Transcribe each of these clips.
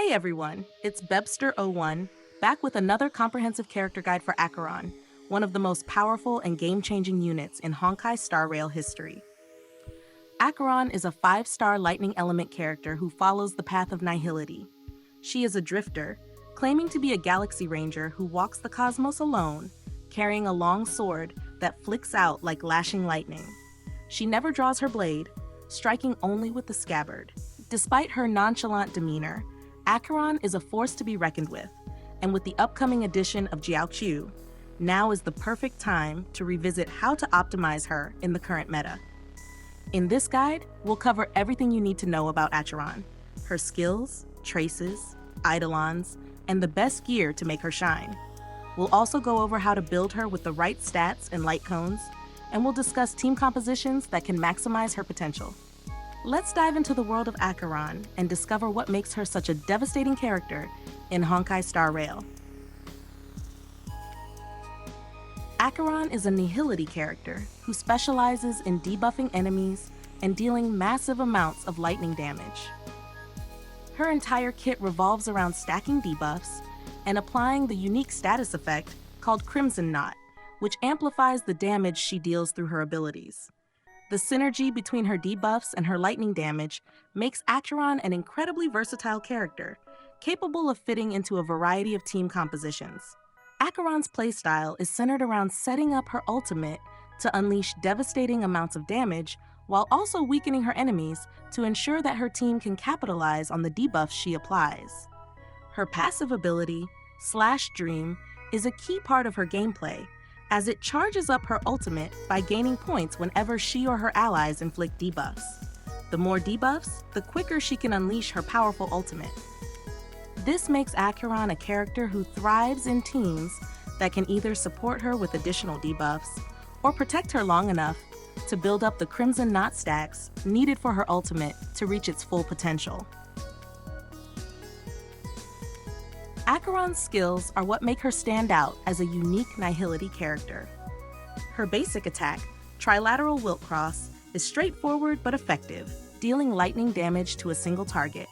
Hey everyone, it's Bebster01, back with another comprehensive character guide for Acheron, one of the most powerful and game-changing units in Honkai Star Rail history. Acheron is a 5-star lightning element character who follows the path of nihility. She is a drifter, claiming to be a galaxy ranger who walks the cosmos alone, carrying a long sword that flicks out like lashing lightning. She never draws her blade, striking only with the scabbard. Despite her nonchalant demeanor, Acheron is a force to be reckoned with, and with the upcoming addition of Jiaoqiu, now is the perfect time to revisit how to optimize her in the current meta. In this guide, we'll cover everything you need to know about Acheron, her skills, traces, eidolons, and the best gear to make her shine. We'll also go over how to build her with the right stats and light cones, and we'll discuss team compositions that can maximize her potential. Let's dive into the world of Acheron and discover what makes her such a devastating character in Honkai Star Rail. Acheron is a nihility character who specializes in debuffing enemies and dealing massive amounts of lightning damage. Her entire kit revolves around stacking debuffs and applying the unique status effect called Crimson Knot, which amplifies the damage she deals through her abilities. The synergy between her debuffs and her lightning damage makes Acheron an incredibly versatile character, capable of fitting into a variety of team compositions. Acheron's playstyle is centered around setting up her ultimate to unleash devastating amounts of damage while also weakening her enemies to ensure that her team can capitalize on the debuffs she applies. Her passive ability, Slash Dream, is a key part of her gameplay, as it charges up her ultimate by gaining points whenever she or her allies inflict debuffs. The more debuffs, the quicker she can unleash her powerful ultimate. This makes Acheron a character who thrives in teams that can either support her with additional debuffs or protect her long enough to build up the Crimson Knot stacks needed for her ultimate to reach its full potential. Acheron's skills are what make her stand out as a unique nihility character. Her basic attack, Trilateral Wilt Cross, is straightforward but effective, dealing lightning damage to a single target.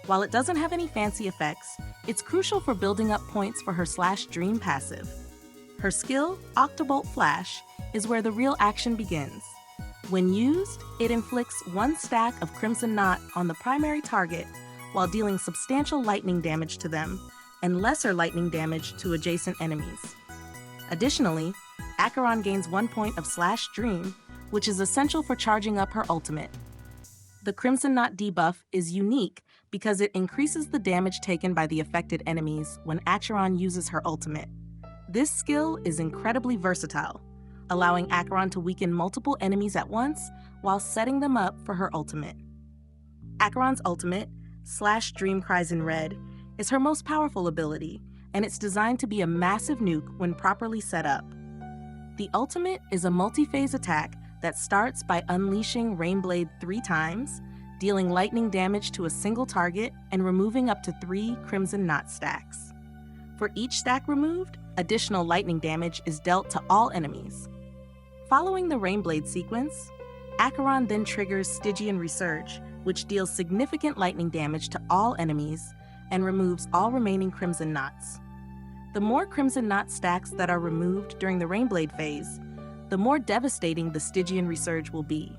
While it doesn't have any fancy effects, it's crucial for building up points for her Slash Dream passive. Her skill, Octobolt Flash, is where the real action begins. When used, it inflicts one stack of Crimson Knot on the primary target while dealing substantial lightning damage to them and lesser lightning damage to adjacent enemies. Additionally, Acheron gains 1 point of Slash Dream, which is essential for charging up her ultimate. The Crimson Knot debuff is unique because it increases the damage taken by the affected enemies when Acheron uses her ultimate. This skill is incredibly versatile, allowing Acheron to weaken multiple enemies at once while setting them up for her ultimate. Acheron's ultimate, Slash Dream Cries in Red, is her most powerful ability, and it's designed to be a massive nuke when properly set up. The ultimate is a multi-phase attack that starts by unleashing Rainblade 3 times, dealing lightning damage to a single target and removing up to 3 Crimson Knot stacks. For each stack removed, additional lightning damage is dealt to all enemies. Following the Rainblade sequence, Acheron then triggers Stygian Resurge, which deals significant lightning damage to all enemies and removes all remaining Crimson Knots. The more Crimson Knot stacks that are removed during the Rainblade phase, the more devastating the Stygian Resurge will be.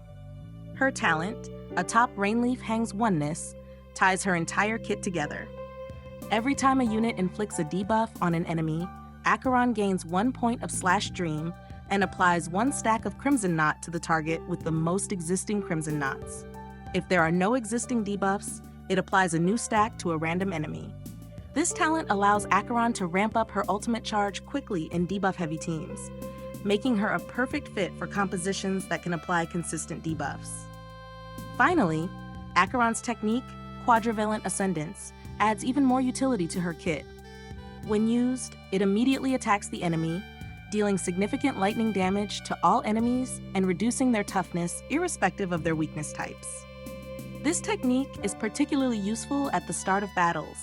Her talent, Atop Rainleaf Hangs Oneness, ties her entire kit together. Every time a unit inflicts a debuff on an enemy, Acheron gains 1 point of Slash Dream and applies 1 stack of Crimson Knot to the target with the most existing Crimson Knots. If there are no existing debuffs, it applies a new stack to a random enemy. This talent allows Acheron to ramp up her ultimate charge quickly in debuff-heavy teams, making her a perfect fit for compositions that can apply consistent debuffs. Finally, Acheron's technique, Quadrivalent Ascendance, adds even more utility to her kit. When used, it immediately attacks the enemy, dealing significant lightning damage to all enemies and reducing their toughness irrespective of their weakness types. This technique is particularly useful at the start of battles,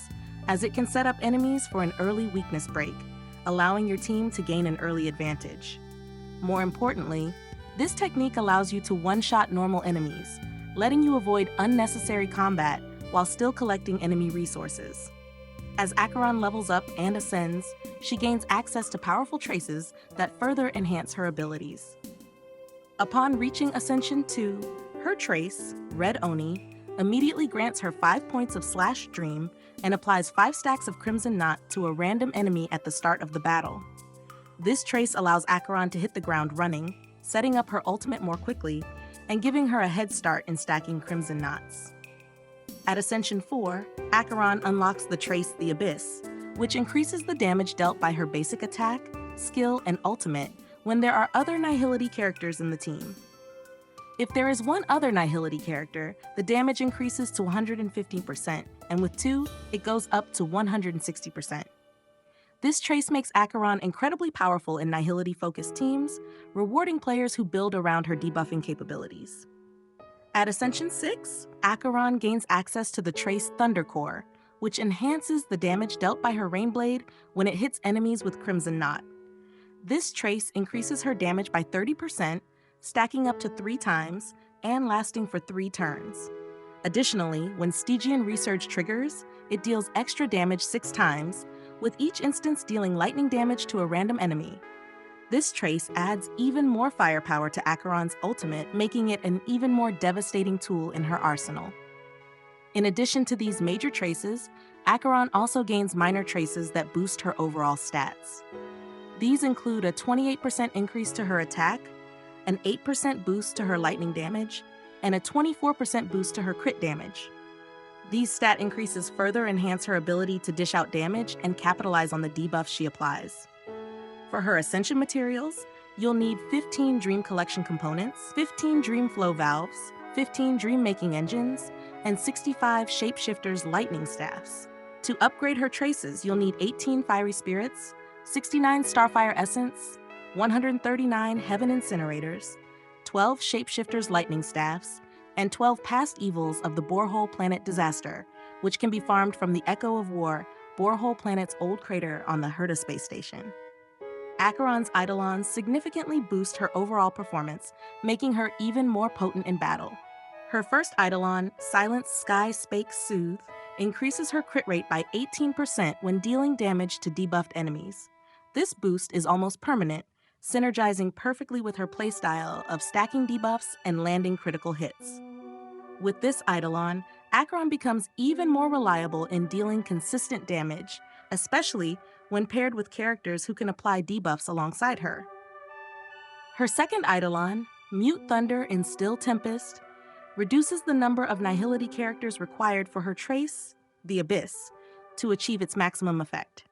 as it can set up enemies for an early weakness break, allowing your team to gain an early advantage. More importantly, this technique allows you to one-shot normal enemies, letting you avoid unnecessary combat while still collecting enemy resources. As Acheron levels up and ascends, she gains access to powerful traces that further enhance her abilities. Upon reaching Ascension 2, her trace, Red Oni, immediately grants her 5 points of Slash Dream and applies 5 stacks of Crimson Knot to a random enemy at the start of the battle. This trace allows Acheron to hit the ground running, setting up her ultimate more quickly and giving her a head start in stacking Crimson Knots. At Ascension 4, Acheron unlocks the trace The Abyss, which increases the damage dealt by her basic attack, skill, and ultimate when there are other Nihility characters in the team. If there is one other Nihility character, the damage increases to 115%, and with 2, it goes up to 160%. This trace makes Acheron incredibly powerful in Nihility-focused teams, rewarding players who build around her debuffing capabilities. At Ascension 6, Acheron gains access to the trace Thundercore, which enhances the damage dealt by her Rainblade when it hits enemies with Crimson Knot. This trace increases her damage by 30%, stacking up to 3 times, and lasting for 3 turns. Additionally, when Stygian Resurge triggers, it deals extra damage 6 times, with each instance dealing lightning damage to a random enemy. This trace adds even more firepower to Acheron's ultimate, making it an even more devastating tool in her arsenal. In addition to these major traces, Acheron also gains minor traces that boost her overall stats. These include a 28% increase to her attack, an 8% boost to her lightning damage, and a 24% boost to her crit damage. These stat increases further enhance her ability to dish out damage and capitalize on the debuffs she applies. For her Ascension materials, you'll need 15 Dream Collection components, 15 Dream Flow valves, 15 Dream Making engines, and 65 Shapeshifters lightning staffs. To upgrade her traces, you'll need 18 Fiery Spirits, 69 Starfire Essence, 139 Heaven Incinerators, 12 Shapeshifters lightning staffs, and 12 Past Evils of the Borehole Planet Disaster, which can be farmed from the Echo of War, Borehole Planet's old crater on the Herta space station. Acheron's Eidolons significantly boost her overall performance, making her even more potent in battle. Her first Eidolon, Silence Sky Spake Soothe, increases her crit rate by 18% when dealing damage to debuffed enemies. This boost is almost permanent, synergizing perfectly with her playstyle of stacking debuffs and landing critical hits. With this Eidolon, Acheron becomes even more reliable in dealing consistent damage, especially when paired with characters who can apply debuffs alongside her. Her second Eidolon, Mute Thunder in Still Tempest, reduces the number of Nihility characters required for her trace, The Abyss, to achieve its maximum effect.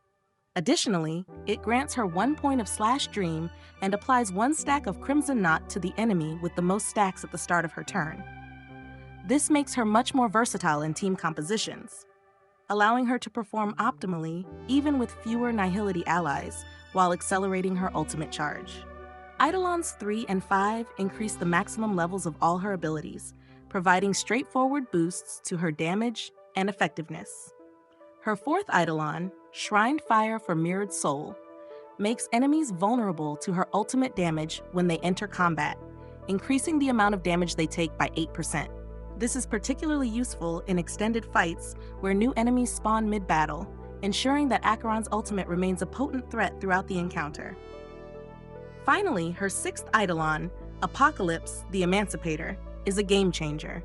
Additionally, it grants her 1 point of Slash Dream and applies 1 stack of Crimson Knot to the enemy with the most stacks at the start of her turn. This makes her much more versatile in team compositions, allowing her to perform optimally even with fewer Nihility allies while accelerating her ultimate charge. Eidolons 3 and 5 increase the maximum levels of all her abilities, providing straightforward boosts to her damage and effectiveness. Her fourth Eidolon, Shrined Fire for Mirrored Soul, makes enemies vulnerable to her ultimate damage when they enter combat, increasing the amount of damage they take by 8%. This is particularly useful in extended fights where new enemies spawn mid-battle, ensuring that Acheron's ultimate remains a potent threat throughout the encounter. Finally, her sixth Eidolon, Apocalypse the Emancipator, is a game changer.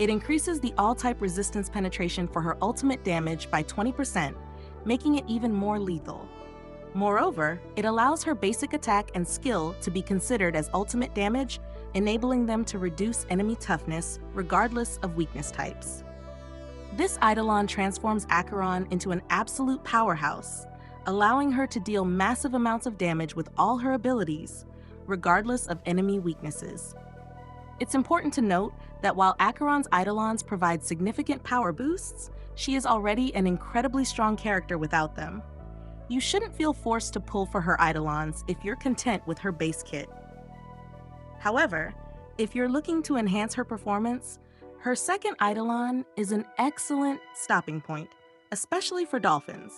It increases the all-type resistance penetration for her ultimate damage by 20%, making it even more lethal. Moreover, it allows her basic attack and skill to be considered as ultimate damage, enabling them to reduce enemy toughness regardless of weakness types. This Eidolon transforms Acheron into an absolute powerhouse, allowing her to deal massive amounts of damage with all her abilities, regardless of enemy weaknesses. It's important to note that while Acheron's Eidolons provide significant power boosts, she is already an incredibly strong character without them. You shouldn't feel forced to pull for her Eidolons if you're content with her base kit. However, if you're looking to enhance her performance, her second Eidolon is an excellent stopping point, especially for dolphins.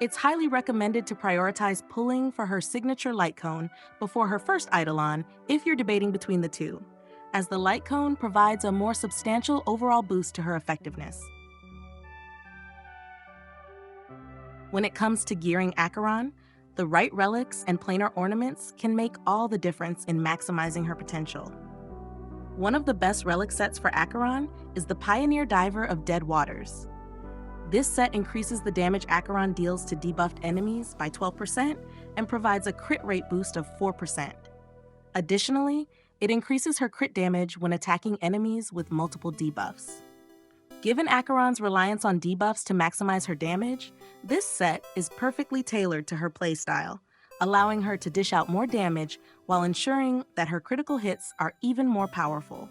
It's highly recommended to prioritize pulling for her signature light cone before her first Eidolon if you're debating between the two, as the light cone provides a more substantial overall boost to her effectiveness. When it comes to gearing Acheron, the right relics and planar ornaments can make all the difference in maximizing her potential. One of the best relic sets for Acheron is the Pioneer Diver of Dead Waters. This set increases the damage Acheron deals to debuffed enemies by 12% and provides a crit rate boost of 4%. Additionally, it increases her crit damage when attacking enemies with multiple debuffs. Given Acheron's reliance on debuffs to maximize her damage, this set is perfectly tailored to her playstyle, allowing her to dish out more damage while ensuring that her critical hits are even more powerful.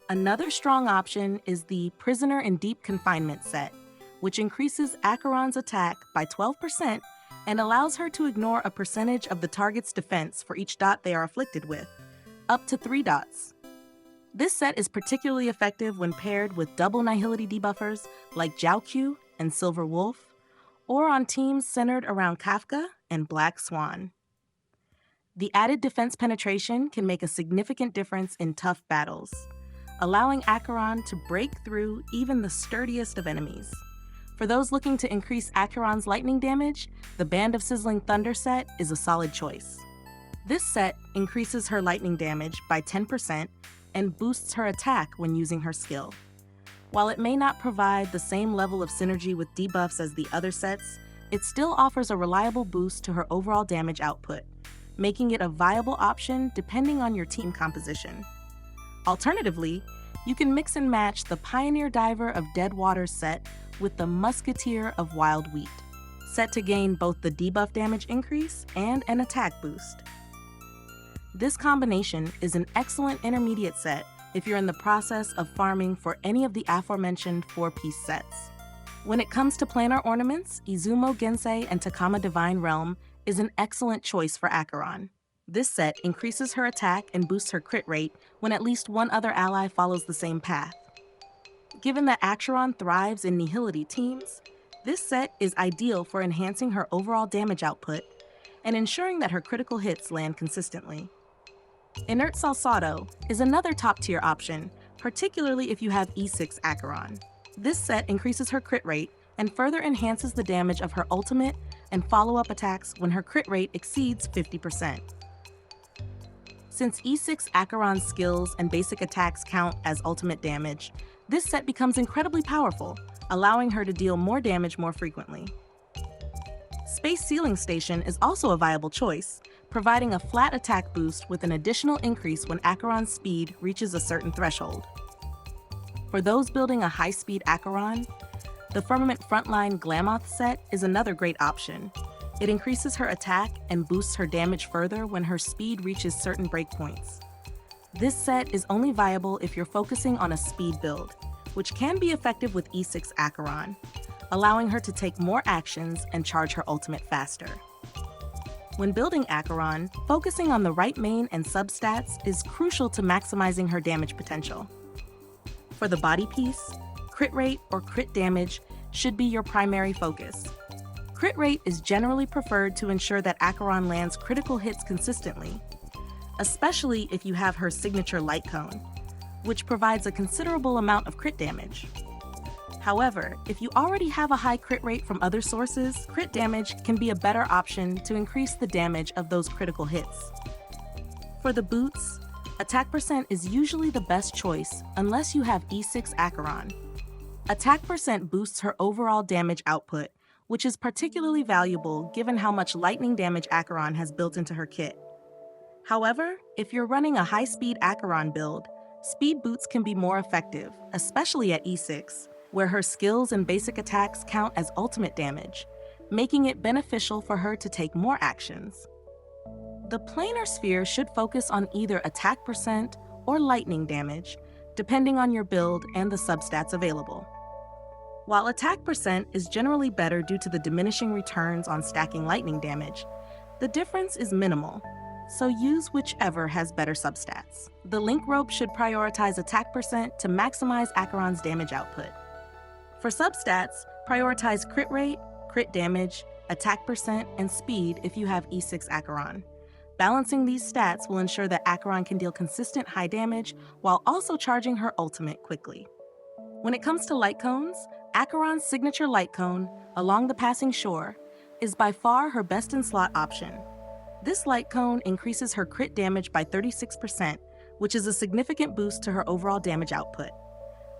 Another strong option is the Prisoner in Deep Confinement set, which increases Acheron's attack by 12% and allows her to ignore a percentage of the target's defense for each dot they are afflicted with, up to 3 dots. This set is particularly effective when paired with double Nihility debuffers like Jiaoqiu and Silver Wolf, or on teams centered around Kafka and Black Swan. The added defense penetration can make a significant difference in tough battles, allowing Acheron to break through even the sturdiest of enemies. For those looking to increase Acheron's lightning damage, the Band of Sizzling Thunder set is a solid choice. This set increases her lightning damage by 10% and boosts her attack when using her skill. While it may not provide the same level of synergy with debuffs as the other sets, it still offers a reliable boost to her overall damage output, making it a viable option depending on your team composition. Alternatively, you can mix and match the Pioneer Diver of Dead Waters set with the Musketeer of Wild Wheat, set to gain both the debuff damage increase and an attack boost. This combination is an excellent intermediate set if you're in the process of farming for any of the aforementioned 4-piece sets. When it comes to planar ornaments, Izumo Gensei and Takama Divine Realm is an excellent choice for Acheron. This set increases her attack and boosts her crit rate when at least one other ally follows the same path. Given that Acheron thrives in Nihility teams, this set is ideal for enhancing her overall damage output and ensuring that her critical hits land consistently. Inert Salsado is another top-tier option, particularly if you have E6 Acheron. This set increases her crit rate and further enhances the damage of her ultimate and follow-up attacks when her crit rate exceeds 50%. Since E6 Acheron's skills and basic attacks count as ultimate damage, this set becomes incredibly powerful, allowing her to deal more damage more frequently. Space Sealing Station is also a viable choice, providing a flat attack boost with an additional increase when Acheron's speed reaches a certain threshold. For those building a high-speed Acheron, the Firmament Frontline Glamoth set is another great option. It increases her attack and boosts her damage further when her speed reaches certain breakpoints. This set is only viable if you're focusing on a speed build, which can be effective with E6 Acheron, allowing her to take more actions and charge her ultimate faster. When building Acheron, focusing on the right main and substats is crucial to maximizing her damage potential. For the body piece, crit rate or crit damage should be your primary focus. Crit rate is generally preferred to ensure that Acheron lands critical hits consistently, especially if you have her signature light cone, which provides a considerable amount of crit damage. However, if you already have a high crit rate from other sources, crit damage can be a better option to increase the damage of those critical hits. For the boots, attack percent is usually the best choice unless you have E6 Acheron. Attack percent boosts her overall damage output, which is particularly valuable given how much lightning damage Acheron has built into her kit. However, if you're running a high-speed Acheron build, speed boots can be more effective, especially at E6, where her skills and basic attacks count as ultimate damage, making it beneficial for her to take more actions. The planar sphere should focus on either attack percent or lightning damage, depending on your build and the substats available. While attack percent is generally better due to the diminishing returns on stacking lightning damage, the difference is minimal, so use whichever has better substats. The link rope should prioritize attack percent to maximize Acheron's damage output. For substats, prioritize crit rate, crit damage, attack percent, and speed if you have E6 Acheron. Balancing these stats will ensure that Acheron can deal consistent high damage while also charging her ultimate quickly. When it comes to light cones, Acheron's signature light cone, along the passing shore, is by far her best in slot option. This light cone increases her crit damage by 36%, which is a significant boost to her overall damage output.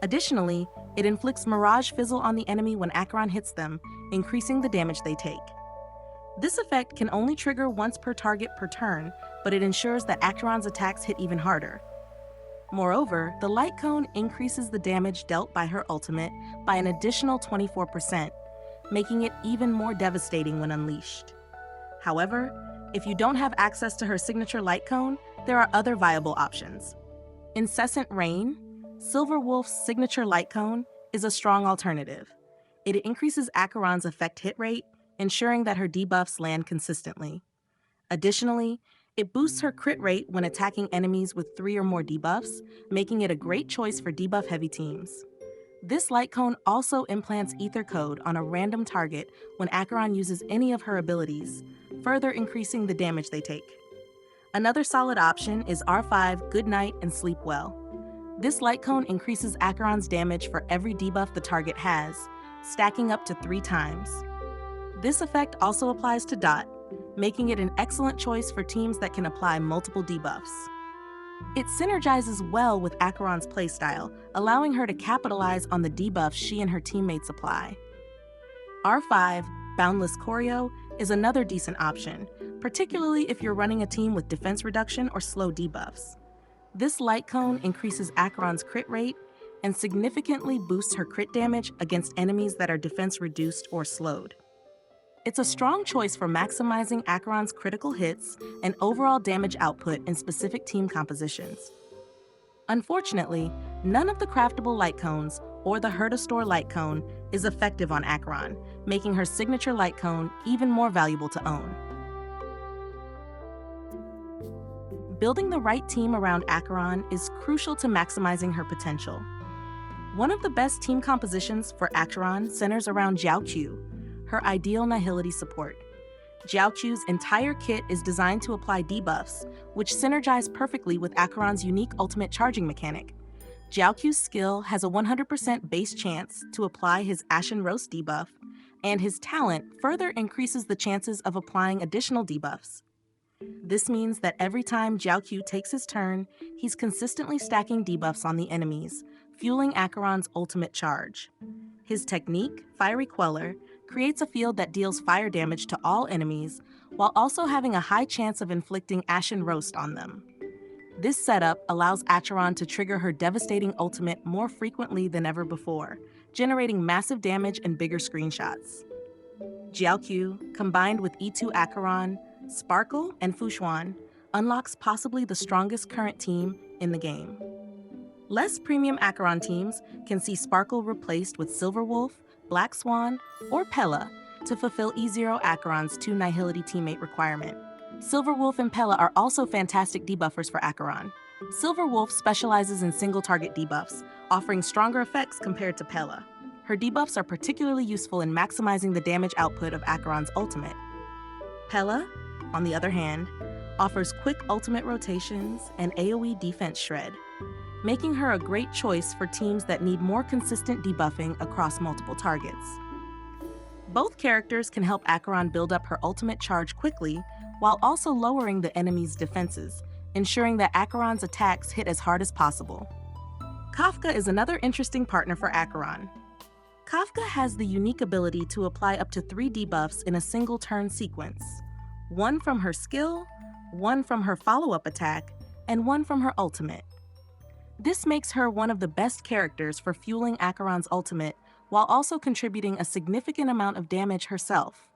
Additionally, it inflicts Mirage Fizzle on the enemy when Acheron hits them, increasing the damage they take. This effect can only trigger once per target per turn, but it ensures that Acheron's attacks hit even harder. Moreover, the light cone increases the damage dealt by her ultimate by an additional 24%, making it even more devastating when unleashed. However, if you don't have access to her signature light cone, there are other viable options. Incessant Rain, Silver Wolf's signature light cone, is a strong alternative. It increases Acheron's effect hit rate, ensuring that her debuffs land consistently. Additionally, it boosts her crit rate when attacking enemies with 3 or more debuffs, making it a great choice for debuff-heavy teams. This light cone also implants Ether Code on a random target when Acheron uses any of her abilities, further increasing the damage they take. Another solid option is R5 Good Night and Sleep Well. This light cone increases Acheron's damage for every debuff the target has, stacking up to 3 times. This effect also applies to Dot, making it an excellent choice for teams that can apply multiple debuffs. It synergizes well with Acheron's playstyle, allowing her to capitalize on the debuffs she and her teammates apply. R5, Boundless Choreo, is another decent option, particularly if you're running a team with defense reduction or slow debuffs. This light cone increases Acheron's crit rate and significantly boosts her crit damage against enemies that are defense reduced or slowed. It's a strong choice for maximizing Acheron's critical hits and overall damage output in specific team compositions. Unfortunately, none of the craftable light cones or the Hertastore light cone is effective on Acheron, making her signature light cone even more valuable to own. Building the right team around Acheron is crucial to maximizing her potential. One of the best team compositions for Acheron centers around Jiaoqiu, her ideal Nihility support. Jiaoqiu's entire kit is designed to apply debuffs, which synergize perfectly with Acheron's unique ultimate charging mechanic. Jiaoqiu's skill has a 100% base chance to apply his Ashen Roast debuff, and his talent further increases the chances of applying additional debuffs. This means that every time Jiaoqiu takes his turn, he's consistently stacking debuffs on the enemies, fueling Acheron's ultimate charge. His technique, Fiery Queller, creates a field that deals fire damage to all enemies, while also having a high chance of inflicting Ashen Roast on them. This setup allows Acheron to trigger her devastating ultimate more frequently than ever before, generating massive damage and bigger screenshots. Jiaoqiu, combined with E2 Acheron, Sparkle, and Fushuan, unlocks possibly the strongest current team in the game. Less premium Acheron teams can see Sparkle replaced with Silver Wolf, Black Swan, or Pella to fulfill E0 Acheron's 2 Nihility teammate requirement. Silver Wolf and Pella are also fantastic debuffers for Acheron. Silver Wolf specializes in single target debuffs, offering stronger effects compared to Pella. Her debuffs are particularly useful in maximizing the damage output of Acheron's ultimate. Pella, on the other hand, offers quick ultimate rotations and AoE defense shred, making her a great choice for teams that need more consistent debuffing across multiple targets. Both characters can help Acheron build up her ultimate charge quickly, while also lowering the enemy's defenses, ensuring that Acheron's attacks hit as hard as possible. Kafka is another interesting partner for Acheron. Kafka has the unique ability to apply up to 3 debuffs in a single turn sequence, 1 from her skill, 1 from her follow-up attack, and 1 from her ultimate. This makes her one of the best characters for fueling Acheron's ultimate, while also contributing a significant amount of damage herself.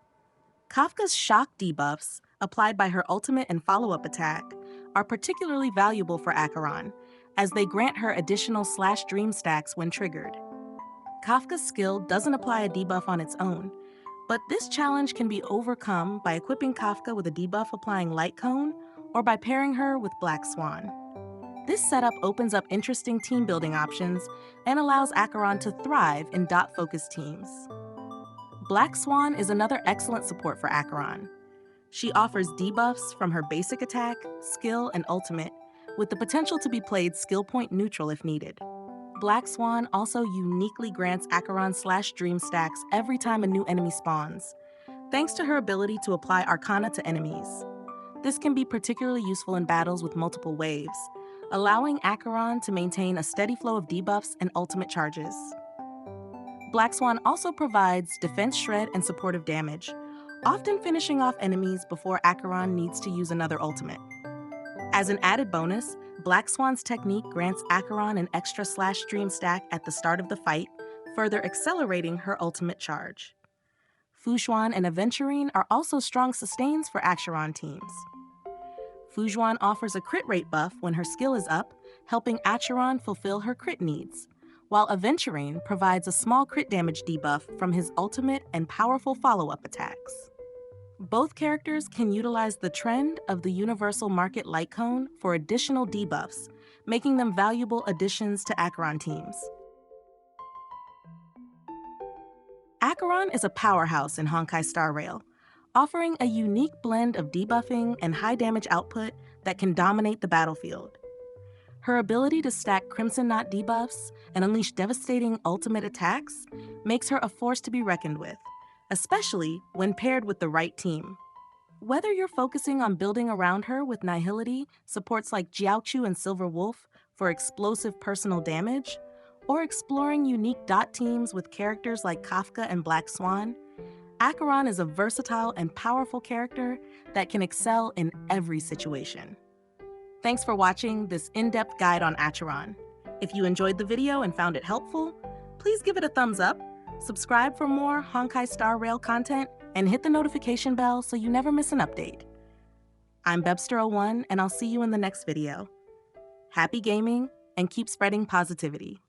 Kafka's shock debuffs, applied by her ultimate and follow-up attack, are particularly valuable for Acheron, as they grant her additional /dream stacks when triggered. Kafka's skill doesn't apply a debuff on its own, but this challenge can be overcome by equipping Kafka with a debuff applying Light Cone, or by pairing her with Black Swan. This setup opens up interesting team-building options and allows Acheron to thrive in dot-focused teams. Black Swan is another excellent support for Acheron. She offers debuffs from her basic attack, skill, and ultimate, with the potential to be played skill point neutral if needed. Black Swan also uniquely grants Acheron/Dream stacks every time a new enemy spawns, thanks to her ability to apply Arcana to enemies. This can be particularly useful in battles with multiple waves, allowing Acheron to maintain a steady flow of debuffs and ultimate charges. Black Swan also provides defense shred and supportive damage, often finishing off enemies before Acheron needs to use another ultimate. As an added bonus, Black Swan's technique grants Acheron an extra/Dream stack at the start of the fight, further accelerating her ultimate charge. Fujuan and Aventurine are also strong sustains for Acheron teams. Fujuan offers a crit rate buff when her skill is up, helping Acheron fulfill her crit needs, while Aventurine provides a small crit damage debuff from his ultimate and powerful follow-up attacks. Both characters can utilize the trend of the Universal Market Light Cone for additional debuffs, making them valuable additions to Acheron teams. Acheron is a powerhouse in Honkai Star Rail, offering a unique blend of debuffing and high damage output that can dominate the battlefield. Her ability to stack Crimson Knot debuffs and unleash devastating ultimate attacks makes her a force to be reckoned with, especially when paired with the right team. Whether you're focusing on building around her with Nihility, supports like Jiaochu and Silver Wolf for explosive personal damage, or exploring unique dot teams with characters like Kafka and Black Swan, Acheron is a versatile and powerful character that can excel in every situation. Thanks for watching this in-depth guide on Acheron. If you enjoyed the video and found it helpful, please give it a thumbs up, subscribe for more Honkai Star Rail content, and hit the notification bell so you never miss an update. I'm Bebster01, and I'll see you in the next video. Happy gaming, and keep spreading positivity.